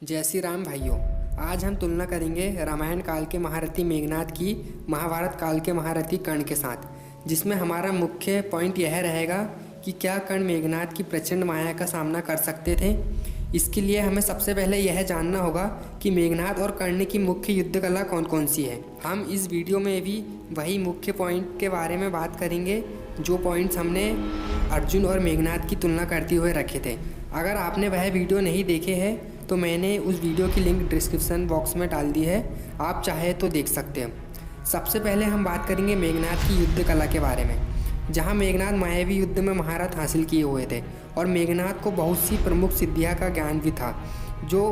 जय श्री राम भाइयों। आज हम तुलना करेंगे रामायण काल के महारथी मेघनाद की महाभारत काल के महारथी कर्ण के साथ, जिसमें हमारा मुख्य पॉइंट यह रहेगा कि क्या कर्ण मेघनाद की प्रचंड माया का सामना कर सकते थे। इसके लिए हमें सबसे पहले यह जानना होगा कि मेघनाद और कर्ण की मुख्य युद्ध कला कौन कौन सी है। हम इस वीडियो में भी वही मुख्य पॉइंट के बारे में बात करेंगे जो पॉइंट्स हमने अर्जुन और मेघनाद की तुलना करते हुए रखे थे। अगर आपने वह वीडियो नहीं देखे हैं तो मैंने उस वीडियो की लिंक डिस्क्रिप्शन बॉक्स में डाल दी है, आप चाहे तो देख सकते हैं। सबसे पहले हम बात करेंगे मेघनाद की युद्ध कला के बारे में, जहां मेघनाद मायावी युद्ध में महारत हासिल किए हुए थे और मेघनाद को बहुत सी प्रमुख सिद्धियां का ज्ञान भी था जो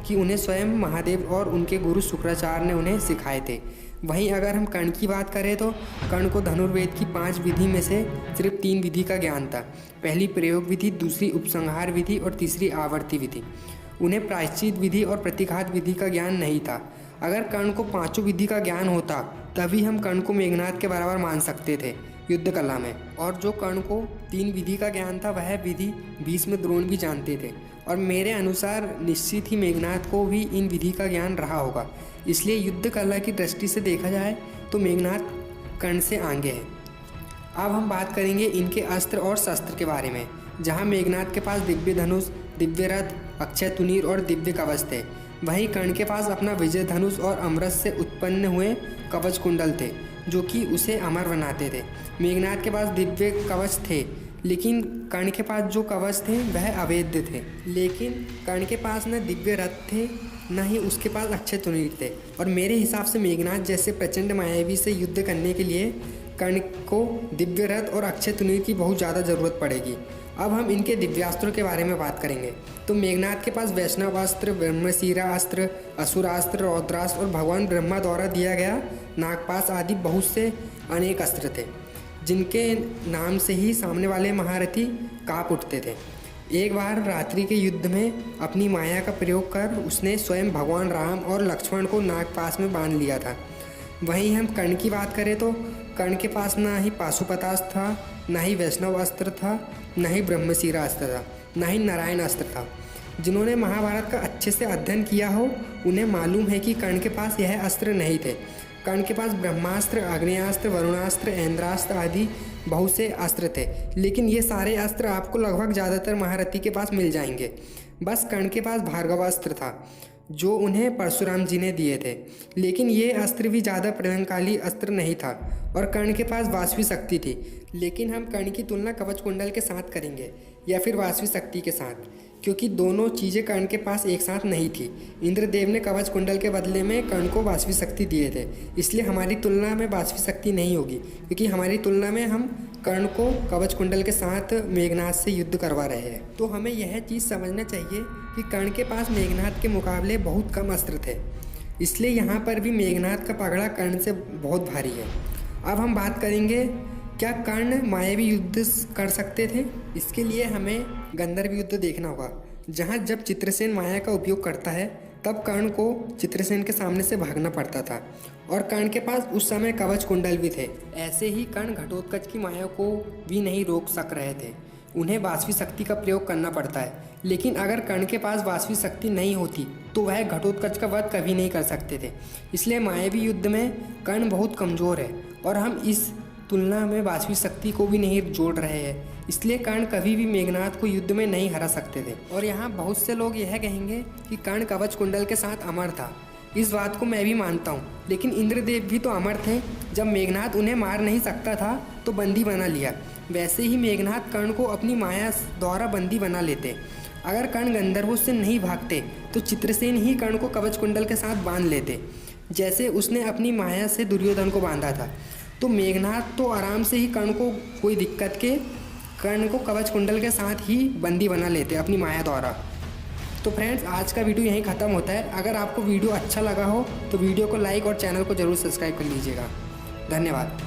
कि उन्हें स्वयं महादेव और उनके गुरु शुक्राचार्य ने उन्हें सिखाए थे। वहीं अगर हम कर्ण की बात करें तो कर्ण को धनुर्वेद की 5 विधि में से सिर्फ 3 विधि का ज्ञान था। पहली प्रयोग विधि, दूसरी उपसंहार विधि और तीसरी आवर्ती विधि। उन्हें प्रायश्चित विधि और प्रतिघात विधि का ज्ञान नहीं था। अगर कर्ण को 5 विधि का ज्ञान होता तभी हम कर्ण को मेघनाद के बराबर मान सकते थे युद्ध कला में। और जो कर्ण को 3 विधि का ज्ञान था वह विधि भीष्म द्रोण भी जानते थे, और मेरे अनुसार निश्चित ही मेघनाद को भी इन विधि का ज्ञान रहा होगा। इसलिए युद्ध कला की दृष्टि से देखा जाए तो मेघनाद कर्ण से आगे है। अब हम बात करेंगे इनके अस्त्र और शस्त्र के बारे में, जहाँ मेघनाद के पास दिव्य धनुष, दिव्य रथ, अक्षय तुनीर और दिव्य कवच थे। वहीं कर्ण के पास अपना विजय धनुष और अमृत से उत्पन्न हुए कवच कुंडल थे जो कि उसे अमर बनाते थे। मेघनाद के पास दिव्य कवच थे, लेकिन कर्ण के पास जो कवच थे वह अवैध थे। लेकिन कर्ण के पास न दिव्य रथ थे न ही उसके पास अक्षय तुनीर थे। और मेरे हिसाब से मेघनाद जैसे प्रचंड मायावी से युद्ध करने के लिए कर्ण को दिव्य रथ और अक्षय तुनीर की बहुत ज़्यादा ज़रूरत पड़ेगी। अब हम इनके दिव्यास्त्रों के बारे में बात करेंगे तो मेघनाद के पास वैष्णवास्त्र, ब्रह्मशिरा अस्त्र, असुरास्त्र, रौद्रास्त्र और भगवान ब्रह्मा द्वारा दिया गया नागपाश आदि बहुत से अनेक अस्त्र थे, जिनके नाम से ही सामने वाले महारथी काँप उठते थे। एक बार रात्रि के युद्ध में अपनी माया का प्रयोग कर उसने स्वयं भगवान राम और लक्ष्मण को नागपाश में बांध लिया था। वहीं हम कर्ण की बात करें तो कर्ण के पास ना ही पाशुपतास्त्र था, ना ही वैष्णव अस्त्र था, ना ही ब्रह्मशिरा अस्त्र था, ना ही नारायण अस्त्र था। जिन्होंने महाभारत का अच्छे से अध्ययन किया हो उन्हें मालूम है कि कर्ण के पास यह अस्त्र नहीं थे। कर्ण के पास ब्रह्मास्त्र, आग्नेयास्त्र, वरुणास्त्र, ऐन्द्रास्त्र आदि बहुत से अस्त्र थे, लेकिन ये सारे अस्त्र आपको लगभग ज़्यादातर महारथी के पास मिल जाएंगे। बस कर्ण के पास भार्गवास्त्र था जो उन्हें परशुराम जी ने दिए थे, लेकिन ये अस्त्र भी ज़्यादा प्रभावशाली अस्त्र नहीं था। और कर्ण के पास वासवी शक्ति थी, लेकिन हम कर्ण की तुलना कवच कुंडल के साथ करेंगे या फिर वासवी शक्ति के साथ, क्योंकि दोनों चीज़ें कर्ण के पास एक साथ नहीं थी। इंद्रदेव ने कवच कुंडल के बदले में कर्ण को वासवी शक्ति दिए थे, इसलिए हमारी तुलना में वासवी शक्ति नहीं होगी, क्योंकि हमारी तुलना में हम कर्ण को कवच कुंडल के साथ मेघनाद से युद्ध करवा रहे हैं। तो हमें यह चीज़ समझना चाहिए कि कर्ण के पास मेघनाद के मुकाबले बहुत कम अस्त्र थे, इसलिए यहाँ पर भी मेघनाद का पगड़ा कर्ण से बहुत भारी है। अब हम बात करेंगे क्या कर्ण मायावी युद्ध कर सकते थे। इसके लिए हमें गंधर्व युद्ध देखना होगा, जहाँ जब चित्रसेन माया का उपयोग करता है तब कर्ण को चित्रसेन के सामने से भागना पड़ता था, और कर्ण के पास उस समय कवच कुंडल भी थे। ऐसे ही कर्ण घटोत्कच की माया को भी नहीं रोक सक रहे थे, उन्हें वासवी शक्ति का प्रयोग करना पड़ता है। लेकिन अगर कर्ण के पास वासवी शक्ति नहीं होती तो वह घटोत्कच का वध कभी नहीं कर सकते थे। इसलिए मायावी युद्ध में कर्ण बहुत कमज़ोर है, और हम इस तुलना में वासवी शक्ति को भी नहीं जोड़ रहे हैं, इसलिए कर्ण कभी भी मेघनाद को युद्ध में नहीं हरा सकते थे। और यहाँ बहुत से लोग यह कहेंगे कि कर्ण कवच कुंडल के साथ अमर था। इस बात को मैं भी मानता हूँ, लेकिन इंद्रदेव भी तो अमर थे। जब मेघनाद उन्हें मार नहीं सकता था तो बंदी बना लिया, वैसे ही मेघनाद कर्ण को अपनी माया द्वारा बंदी बना लेते। अगर कर्ण गंधर्वों से नहीं भागते तो चित्रसेन ही कर्ण को कवच कुंडल के साथ बांध लेते, जैसे उसने अपनी माया से दुर्योधन को बांधा था। तो मेघनाद तो आराम से ही कर्ण को कोई दिक्कत के कर्ण को कवच कुंडल के साथ ही बंदी बना लेते अपनी माया द्वारा। तो फ्रेंड्स, आज का वीडियो यहीं ख़त्म होता है। अगर आपको वीडियो अच्छा लगा हो तो वीडियो को लाइक और चैनल को ज़रूर सब्सक्राइब कर लीजिएगा। धन्यवाद।